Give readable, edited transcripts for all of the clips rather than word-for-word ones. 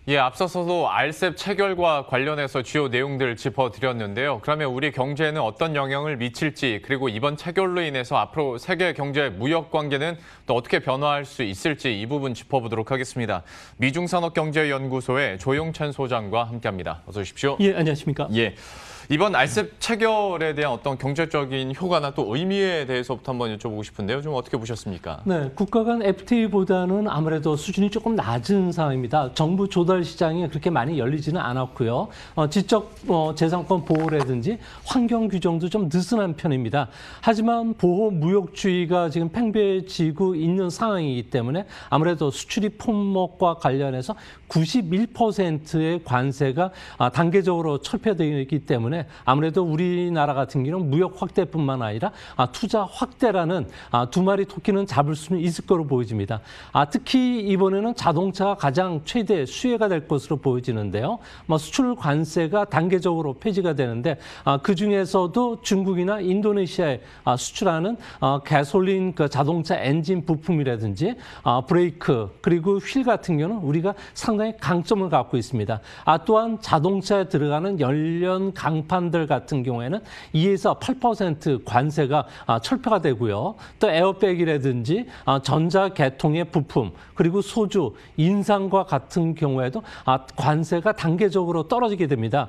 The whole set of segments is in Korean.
예, 앞서서도 RCEP 체결과 관련해서 주요 내용들을 짚어드렸는데요. 그러면 우리 경제에는 어떤 영향을 미칠지, 그리고 이번 체결로 인해서 앞으로 세계 경제 무역 관계는 또 어떻게 변화할 수 있을지 이 부분 짚어보도록 하겠습니다. 미중산업경제연구소의 조용찬 소장과 함께합니다. 어서 오십시오. 예, 안녕하십니까? 예. 이번 RCEP 체결에 대한 어떤 경제적인 효과나 또 의미에 대해서부터 한번 여쭤보고 싶은데요. 좀 어떻게 보셨습니까? 네, 국가 간 FTA보다는 아무래도 수준이 조금 낮은 상황입니다. 정부 조달 시장이 그렇게 많이 열리지는 않았고요. 지적 재산권 보호라든지 환경 규정도 좀 느슨한 편입니다. 하지만 보호 무역주의가 지금 팽배해지고 있는 상황이기 때문에 아무래도 수출입 품목과 관련해서 91%의 관세가 단계적으로 철폐되어 있기 때문에 아무래도 우리나라 같은 경우는 무역 확대뿐만 아니라 투자 확대라는 두 마리 토끼는 잡을 수는 있을 거로 보여집니다. 특히 이번에는 자동차가 가장 최대 수혜가 될 것으로 보여지는데요. 수출 관세가 단계적으로 폐지가 되는데 그중에서도 중국이나 인도네시아에 수출하는 가솔린 자동차 엔진 부품이라든지 브레이크 그리고 휠 같은 경우는 우리가 상당히 강점을 갖고 있습니다. 또한 자동차에 들어가는 연련 강판들 같은 경우에는 2에서 8% 관세가 철폐가 되고요. 또 에어백이라든지 전자계통의 부품 그리고 소주, 인상과 같은 경우에도 관세가 단계적으로 떨어지게 됩니다.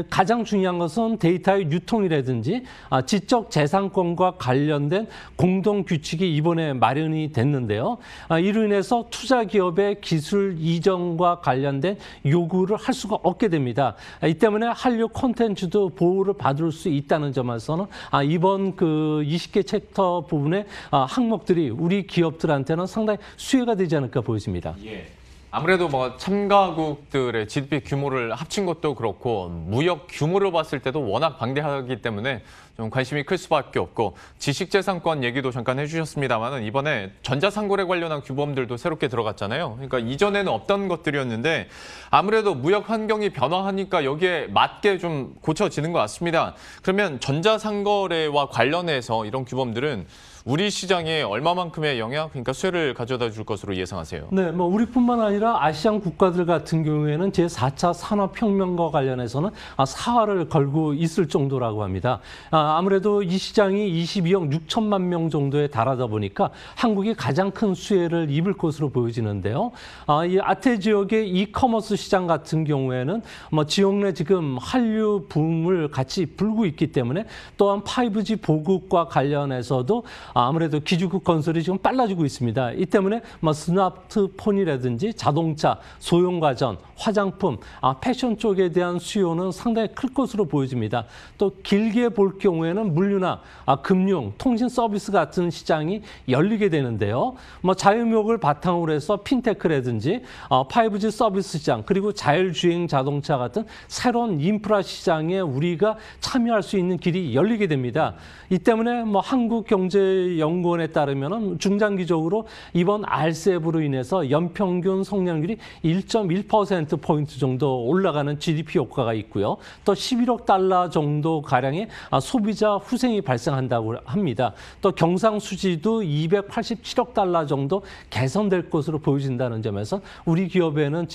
가장 중요한 것은 데이터의 유통이라든지 지적 재산권과 관련된 공동 규칙이 이번에 마련이 됐는데요. 이로 인해서 투자 기업의 기술 이전과 관련된 요구를 할 수가 없게 됩니다. 이 때문에 한류 콘텐츠도 보호를 받을 수 있다는 점에서는 이번 그 20개 챕터 부분의 항목들이 우리 기업들한테는 상당히 수혜가 되지 않을까 보여집니다. 예. 아무래도 참가국들의 GDP 규모를 합친 것도 그렇고 무역 규모를 봤을 때도 워낙 방대하기 때문에 좀 관심이 클 수밖에 없고 지식재산권 얘기도 잠깐 해주셨습니다만 이번에 전자상거래 관련한 규범들도 새롭게 들어갔잖아요. 그러니까 이전에는 없던 것들이었는데 아무래도 무역 환경이 변화하니까 여기에 맞게 좀 고쳐지는 것 같습니다. 그러면 전자상거래와 관련해서 이런 규범들은 우리 시장에 얼마만큼의 영향, 그러니까 수혜를 가져다 줄 것으로 예상하세요? 네, 우리뿐만 아니라 아시안 국가들 같은 경우에는 제4차 산업혁명과 관련해서는 사활을 걸고 있을 정도라고 합니다. 아무래도 이 시장이 22억 6천만 명 정도에 달하다 보니까 한국이 가장 큰 수혜를 입을 것으로 보여지는데요. 이 아태 지역의 이커머스 시장 같은 경우에는 지역 내 지금 한류 붐을 같이 불고 있기 때문에 또한 5G 보급과 관련해서도 아무래도 기주국 건설이 지금 빨라지고 있습니다. 이 때문에 스마트폰이라든지 자동차, 소형가전, 화장품, 패션 쪽에 대한 수요는 상당히 클 것으로 보여집니다. 또 길게 볼 경우에는 물류나 금융, 통신 서비스 같은 시장이 열리게 되는데요. 자유무역을 바탕으로 해서 핀테크라든지 5G 서비스 시장 그리고 자율주행 자동차 같은 새로운 인프라 시장에 우리가 참여할 수 있는 길이 열리게 됩니다. 이 때문에 한국경제연구원에 따르면 중장기적으로 이번 RCEP으로 인해서 연평균 성장률이 1.1%포인트 정도 올라가는 GDP 효과가 있고요. 또 11억 달러 정도 가량의 소비자 후생이 발생한다고 합니다. 또 경상수지도 287억 달러 정도 개선될 것으로 보여진다는 점에서 우리 기업에는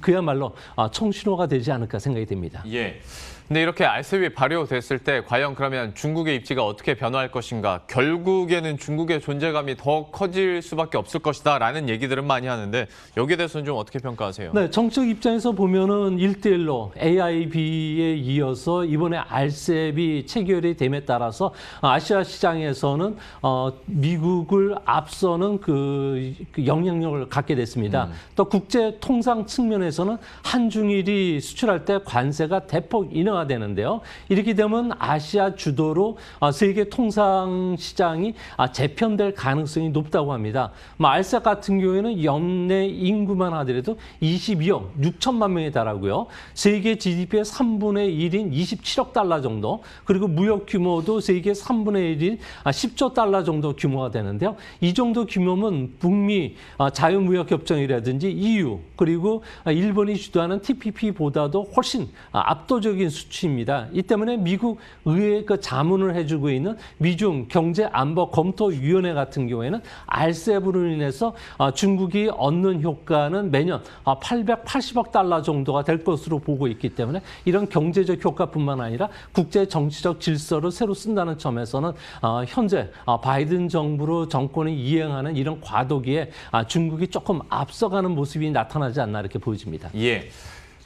그야말로 청신호가 되지 않을까 생각이 됩니다. 예. 근데 이렇게 RCEP이 발효됐을 때 과연 그러면 중국의 입지가 어떻게 변화할 것인가? 결국에는 중국의 존재감이 더 커질 수밖에 없을 것이다라는 얘기들은 많이 하는데 여기에 대해서는 좀 어떻게 평가하세요? 네, 정책 입장에서 보면은 1대1로 AIB에 이어서 이번에 RCEP이 체결이 됨에 따라서 아시아 시장에서는 미국을 앞서는 그 영향력을 갖게 됐습니다. 또 국제 통상 측면에서는 한중일이 수출할 때 관세가 대폭 인하 되는데요. 이렇게 되면 아시아 주도로 세계 통상 시장이 재편될 가능성이 높다고 합니다. RCEP 같은 경우에는 연내 인구만 하더라도 22억 6천만 명에 달하고요. 세계 GDP의 3분의 1인 27억 달러 정도, 그리고 무역 규모도 세계 3분의 1인 10조 달러 정도 규모가 되는데요. 이 정도 규모면 북미 자유무역협정이라든지 EU, 그리고 일본이 주도하는 TPP보다도 훨씬 압도적인 수준 수치입니다. 이 때문에 미국 의회에 그 자문을 해주고 있는 미중 경제안보검토위원회 같은 경우에는 RCEP으로 인해서 중국이 얻는 효과는 매년 880억 달러 정도가 될 것으로 보고 있기 때문에 이런 경제적 효과뿐만 아니라 국제 정치적 질서를 새로 쓴다는 점에서는 현재 바이든 정권이 이행하는 이런 과도기에 중국이 조금 앞서가는 모습이 나타나지 않나 이렇게 보여집니다. 예.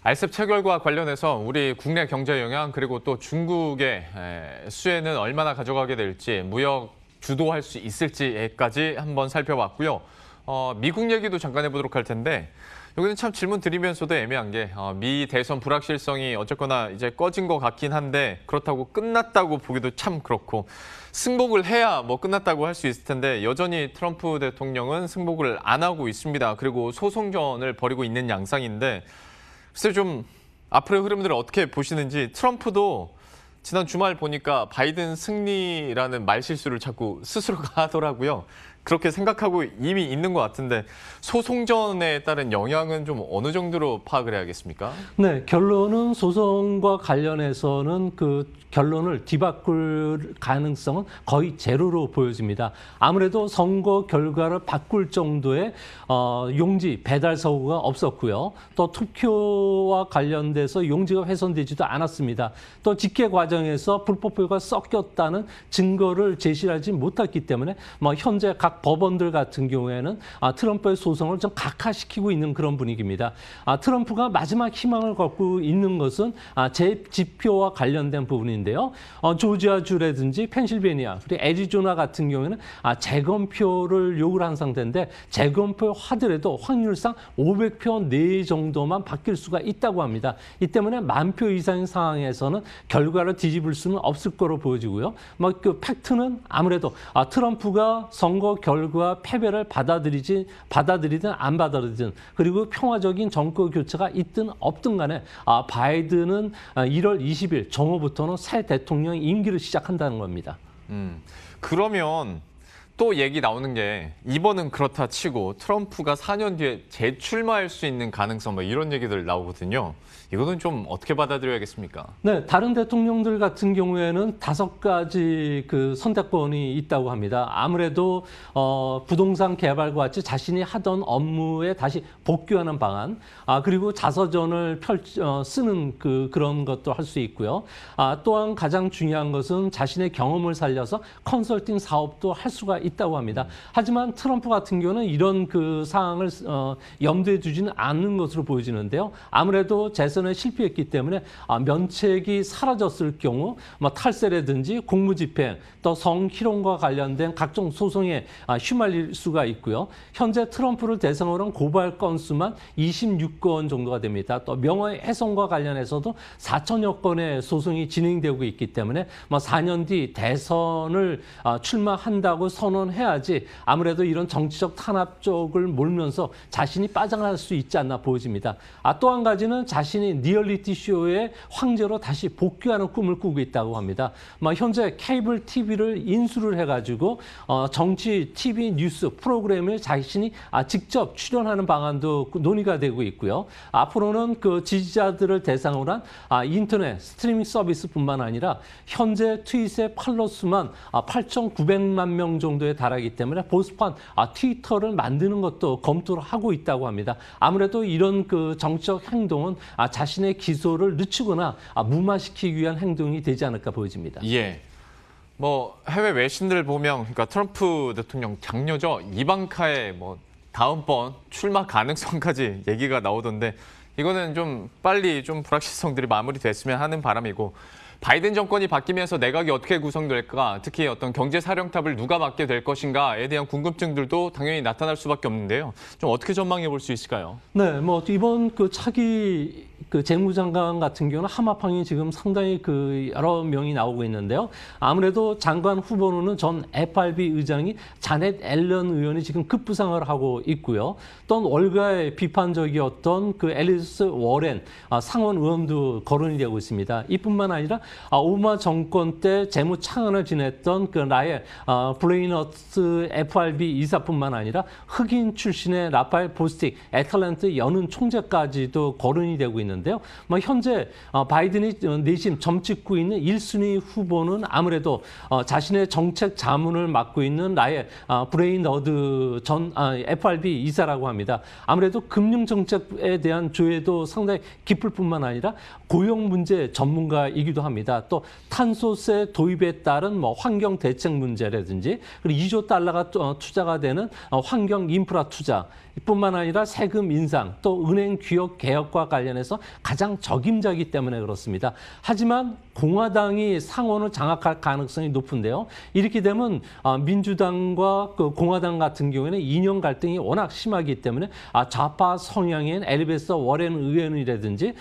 RCEP 체결과 관련해서 우리 국내 경제 영향 그리고 또 중국의 수혜는 얼마나 가져가게 될지 무역 주도할 수 있을지까지 한번 살펴봤고요. 미국 얘기도 잠깐 해보도록 할 텐데 여기는 참 질문 드리면서도 애매한 게 미 대선 불확실성이 어쨌거나 이제 꺼진 것 같긴 한데 그렇다고 끝났다고 보기도 참 그렇고 승복을 해야 뭐 끝났다고 할 수 있을 텐데 여전히 트럼프 대통령은 승복을 안 하고 있습니다. 그리고 소송전을 벌이고 있는 양상인데 글쎄 좀 앞으로의 흐름들을 어떻게 보시는지 트럼프도 지난 주말 보니까 바이든 승리라는 말실수를 자꾸 스스로가 하더라고요. 그렇게 생각하고 이미 있는 것 같은데 소송전에 따른 영향은 좀 어느 정도로 파악을 해야겠습니까? 네, 결론은 소송과 관련해서는 그 결론을 뒤바꿀 가능성은 거의 제로로 보여집니다. 아무래도 선거 결과를 바꿀 정도의 용지 배달 사고가 없었고요. 또 투표와 관련돼서 용지가 훼손되지도 않았습니다. 또 집계 과정에서 불법표가 섞였다는 증거를 제시하지 못했기 때문에 현재 각 법원들 같은 경우에는 트럼프의 소송을 좀 각하시키고 있는 그런 분위기입니다. 트럼프가 마지막 희망을 갖고 있는 것은 재집표와 관련된 부분인데요. 조지아주라든지 펜실베니아 그리고 애리조나 같은 경우에는 재검표를 요구를 한 상태인데 재검표 하더라도 확률상 500표 내 정도만 바뀔 수가 있다고 합니다. 이 때문에 10,000표 이상인 상황에서는 결과를 뒤집을 수는 없을 거로 보여지고요. 그 팩트는 아무래도 트럼프가 선거 결과 패배를 받아들이든 안 받아들이든 그리고 평화적인 정권 교체가 있든 없든 간에 바이든은 1월 20일 정오부터는 새 대통령 임기를 시작한다는 겁니다. 그러면 또 얘기 나오는 게 이번은 그렇다 치고 트럼프가 4년 뒤에 재출마할 수 있는 가능성 뭐 이런 얘기들 나오거든요. 이거는 좀 어떻게 받아들여야겠습니까? 네, 다른 대통령들 같은 경우에는 5가지 그 선택권이 있다고 합니다. 아무래도 부동산 개발과 같이 자신이 하던 업무에 다시 복귀하는 방안, 그리고 자서전을 쓰는 그런 것도 할 수 있고요. 또한 가장 중요한 것은 자신의 경험을 살려서 컨설팅 사업도 할 수가 있다고 합니다. 하지만 트럼프 같은 경우는 이런 그 사항을 염두에 두지는 않는 것으로 보여지는데요. 아무래도 재선에 실패했기 때문에 면책이 사라졌을 경우 탈세라든지 공무집행 또 성희롱과 관련된 각종 소송에 휘말릴 수가 있고요. 현재 트럼프를 대상으로 한 고발 건수만 26건 정도가 됩니다. 또 명예훼손과 관련해서도 4천여 건의 소송이 진행되고 있기 때문에 4년 뒤 대선을 출마한다고 선언해야지 아무래도 이런 정치적 탄압 쪽을 몰면서 자신이 빠져나갈 수 있지 않나 보여집니다. 또 한 가지는 자신이 리얼리티 쇼의 황제로 다시 복귀하는 꿈을 꾸고 있다고 합니다. 현재 케이블 TV를 인수를 해가지고 정치 TV 뉴스 프로그램을 자신이 직접 출연하는 방안도 논의가 되고 있고요. 앞으로는 그 지지자들을 대상으로 한 인터넷 스트리밍 서비스뿐만 아니라 현재 트윗의 팔로워 수만 8,900만 명 정도에 달하기 때문에 보수판 트위터를 만드는 것도 검토를 하고 있다고 합니다. 아무래도 이런 그 정치적 행동은 자신의 기소를 늦추거나 무마시키기 위한 행동이 되지 않을까 보여집니다. 예. 해외 외신들 보면 그러니까 트럼프 대통령 장녀죠. 이방카의 다음번 출마 가능성까지 얘기가 나오던데 이거는 좀 빨리 좀 불확실성들이 마무리됐으면 하는 바람이고 바이든 정권이 바뀌면서 내각이 어떻게 구성될까, 특히 어떤 경제 사령탑을 누가 맡게 될 것인가에 대한 궁금증들도 당연히 나타날 수밖에 없는데요. 좀 어떻게 전망해 볼 수 있을까요? 네, 이번 그 차기 그 재무장관 같은 경우는 하마팡이 지금 상당히 그 여러 명이 나오고 있는데요. 아무래도 장관 후보로는 전 FRB 의장이 자넷 앨런 의원이 지금 급부상을 하고 있고요. 또 월가의 비판적이었던 그 앨리스 워렌 상원 의원도 거론이 되고 있습니다. 이뿐만 아니라 오바마 정권 때 재무 차관을 지냈던 그 라엘 블레이너스 FRB 이사뿐만 아니라 흑인 출신의 라파엘 보스틱 애틀랜트 연은 총재까지도 거론이 되고 있는데 보여지는데요. 뭐 현재 바이든이 내심 점찍고 있는 1순위 후보는 아무래도 자신의 정책 자문을 맡고 있는 브레인어드 전 FRB 이사라고 합니다. 아무래도 금융 정책에 대한 조회도 상당히 깊을 뿐만 아니라 고용 문제 전문가이기도 합니다. 또 탄소세 도입에 따른 뭐 환경 대책 문제라든지 그리고 2조 달러가 투자가 되는 환경 인프라 투자 뿐만 아니라 세금 인상 또 은행 기업 개혁과 관련해서 가장 적임자이기 때문에 그렇습니다. 하지만 공화당이 상원을 장악할 가능성이 높은데요. 이렇게 되면 민주당과 그 공화당 같은 경우에는 이념 갈등이 워낙 심하기 때문에 좌파 성향인 엘리베스 워렌 의원이라든지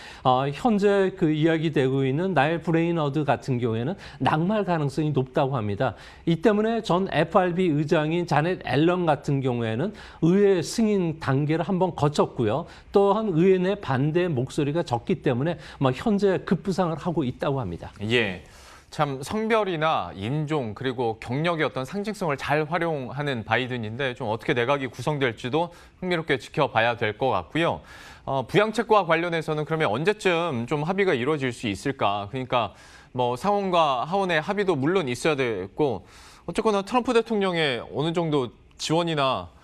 현재 그 이야기되고 있는 나일 브레인어드 같은 경우에는 낙마할 가능성이 높다고 합니다. 이 때문에 전 FRB 의장인 자넷 앨런 같은 경우에는 의회 승인 단계를 한번 거쳤고요. 또한 의회 내 반대 목소리가 적기 때문에 현재 급부상을 하고 있다고 합니다. 예. 참 성별이나 인종 그리고 경력의 어떤 상징성을 잘 활용하는 바이든인데 좀 어떻게 내각이 구성될지도 흥미롭게 지켜봐야 될 것 같고요. 부양책과 관련해서는 그러면 언제쯤 좀 합의가 이루어질 수 있을까? 그러니까 뭐 상원과 하원의 합의도 물론 있어야 되고 어쨌거나 트럼프 대통령의 어느 정도 지원이나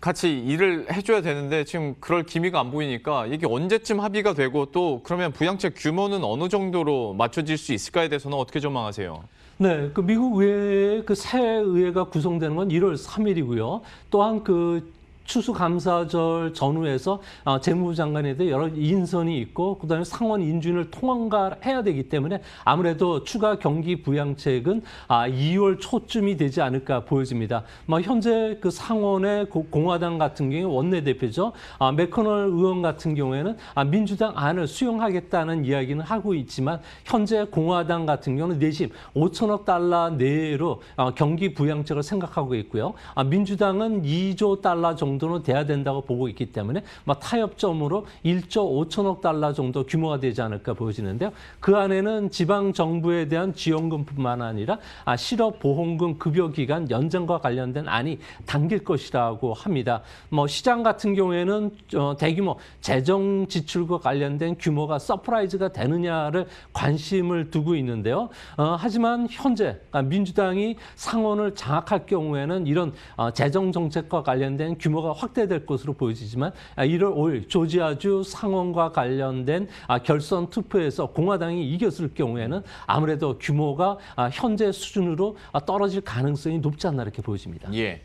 같이 일을 해줘야 되는데 지금 그럴 기미가 안 보이니까 이게 언제쯤 합의가 되고 또 그러면 부양책 규모는 어느 정도로 맞춰질 수 있을까에 대해서는 어떻게 전망하세요? 네, 그 미국 의회의 그 새 의회가 구성되는 건 1월 3일이고요. 또한 그 추수감사절 전후에서 재무부 장관에 대해 여러 인선이 있고 그다음에 상원 인준을 통과해야 되기 때문에 아무래도 추가 경기 부양책은 2월 초쯤이 되지 않을까 보여집니다. 현재 그 상원의 공화당 같은 경우에 원내대표죠. 맥커널 의원 같은 경우에는 민주당 안을 수용하겠다는 이야기는 하고 있지만 현재 공화당 같은 경우는 내심 5천억 달러 내로 경기 부양책을 생각하고 있고요. 민주당은 2조 달러 정도는 돼야 된다고 보고 있기 때문에 타협점으로 1조 5천억 달러 정도 규모가 되지 않을까 보여지는데요. 그 안에는 지방 정부에 대한 지원금뿐만 아니라 실업보험금 급여기간 연장과 관련된 안이 담길 것이라고 합니다. 시장 같은 경우에는 대규모 재정 지출과 관련된 규모가 서프라이즈가 되느냐를 관심을 두고 있는데요. 하지만 현재 민주당이 상원을 장악할 경우에는 이런 재정 정책과 관련된 규모가 확대될 것으로 보여지지만 1월 5일 조지아주 상원과 관련된 결선 투표에서 공화당이 이겼을 경우에는 아무래도 규모가 현재 수준으로 떨어질 가능성이 높지 않나 이렇게 보여집니다. 예.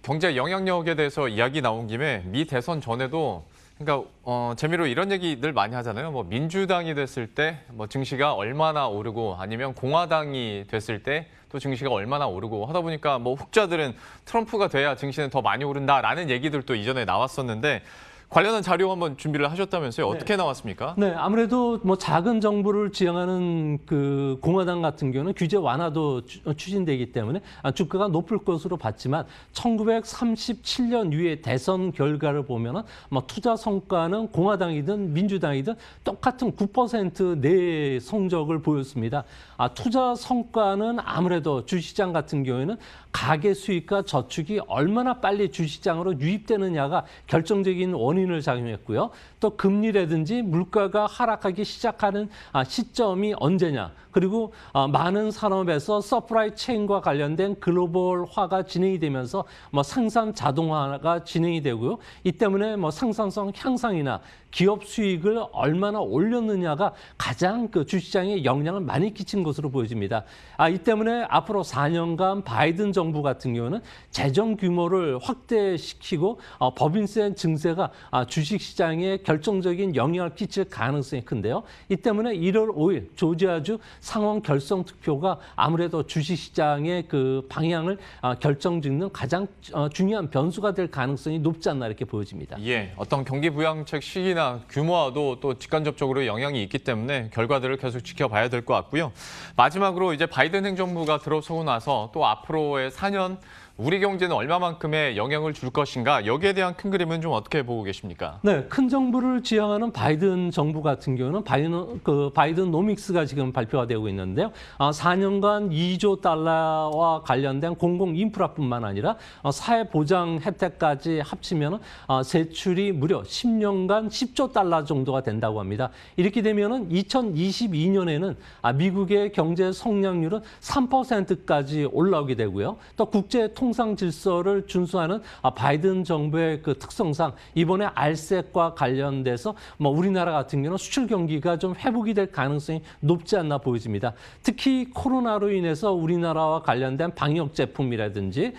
경제 영향력에 대해서 이야기 나온 김에 미 대선 전에도 그러니까 재미로 이런 얘기 늘 많이 하잖아요. 뭐 민주당이 됐을 때 뭐 증시가 얼마나 오르고 아니면 공화당이 됐을 때 또 증시가 얼마나 오르고 하다 보니까 뭐 혹자들은 트럼프가 돼야 증시는 더 많이 오른다라는 얘기들도 이전에 나왔었는데 관련한 자료 한번 준비를 하셨다면서요? 어떻게 나왔습니까? 네, 아무래도 작은 정부를 지향하는 그 공화당 같은 경우는 규제 완화도 추진되기 때문에 주가가 높을 것으로 봤지만 1937년 이후의 대선 결과를 보면은 투자 성과는 공화당이든 민주당이든 똑같은 9% 내 성적을 보였습니다. 투자 성과는 아무래도 주시장 같은 경우에는 가계 수익과 저축이 얼마나 빨리 주시장으로 유입되느냐가 결정적인 원인을 작용했고요. 또 금리라든지 물가가 하락하기 시작하는 시점이 언제냐. 그리고 많은 산업에서 서프라이 체인과 관련된 글로벌화가 진행이 되면서 생산 자동화가 진행이 되고요. 이 때문에 생산성 향상이나 기업 수익을 얼마나 올렸느냐가 가장 그 주시장에 영향을 많이 끼친 것으로 보여집니다. 이 때문에 앞으로 4년간 바이든 정부 같은 경우는 재정 규모를 확대시키고 법인세 증세가 주식시장에 결정적인 영향을 끼칠 가능성이 큰데요. 이 때문에 1월 5일 조지아주 상원 결선 투표가 아무래도 주식시장의 그 방향을 결정짓는 가장 중요한 변수가 될 가능성이 높지 않나 이렇게 보여집니다. 예, 어떤 경기 부양책 시기나 규모와도 또 직간접적으로 영향이 있기 때문에 결과들을 계속 지켜봐야 될 것 같고요. 마지막으로 이제 바이든 행정부가 들어서고 나서 또 앞으로의 4년 우리 경제는 얼마만큼의 영향을 줄 것인가 여기에 대한 큰 그림은 좀 어떻게 보고 계십니까? 네, 큰 정부를 지향하는 바이든 정부 같은 경우는 바이든 노믹스가 지금 발표가 되고 있는데요. 4년간 2조 달러와 관련된 공공 인프라뿐만 아니라 사회 보장 혜택까지 합치면 세출이 무려 10년간 10조 달러 정도가 된다고 합니다. 이렇게 되면은 2022년에는 미국의 경제 성장률은 3%까지 올라오게 되고요. 또 국제 통상 질서를 준수하는 바이든 정부의 그 특성상 이번에 RCEP과 관련돼서 우리나라 같은 경우는 수출 경기가 좀 회복이 될 가능성이 높지 않나 보여집니다. 특히 코로나로 인해서 우리나라와 관련된 방역 제품이라든지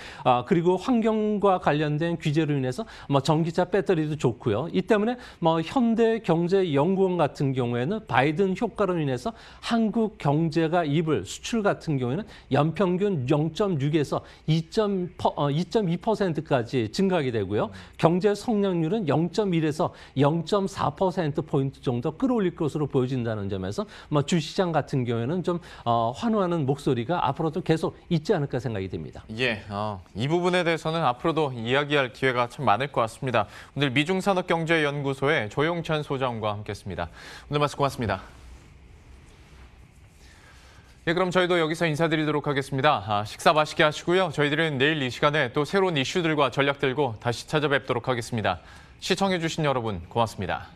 그리고 환경과 관련된 규제로 인해서 전기차 배터리도 좋고요. 이 때문에 현대경제연구원 같은 경우에는 바이든 효과로 인해서 한국 경제가 입을 수출 같은 경우에는 연평균 0.6에서 2.2%까지 증가하게 되고요. 경제 성장률은 0.1에서 0.4%포인트 정도 끌어올릴 것으로 보여진다는 점에서 주시장 같은 경우에는 좀 환호하는 목소리가 앞으로도 계속 있지 않을까 생각이 됩니다. 예, 이 부분에 대해서는 앞으로도 이야기할 기회가 참 많을 것 같습니다. 오늘 미중산업경제연구소의 조용찬 소장과 함께했습니다. 오늘 말씀 고맙습니다. 예, 그럼 저희도 여기서 인사드리도록 하겠습니다. 식사 맛있게 하시고요. 저희들은 내일 이 시간에 또 새로운 이슈들과 전략 들고 다시 찾아뵙도록 하겠습니다. 시청해주신 여러분 고맙습니다.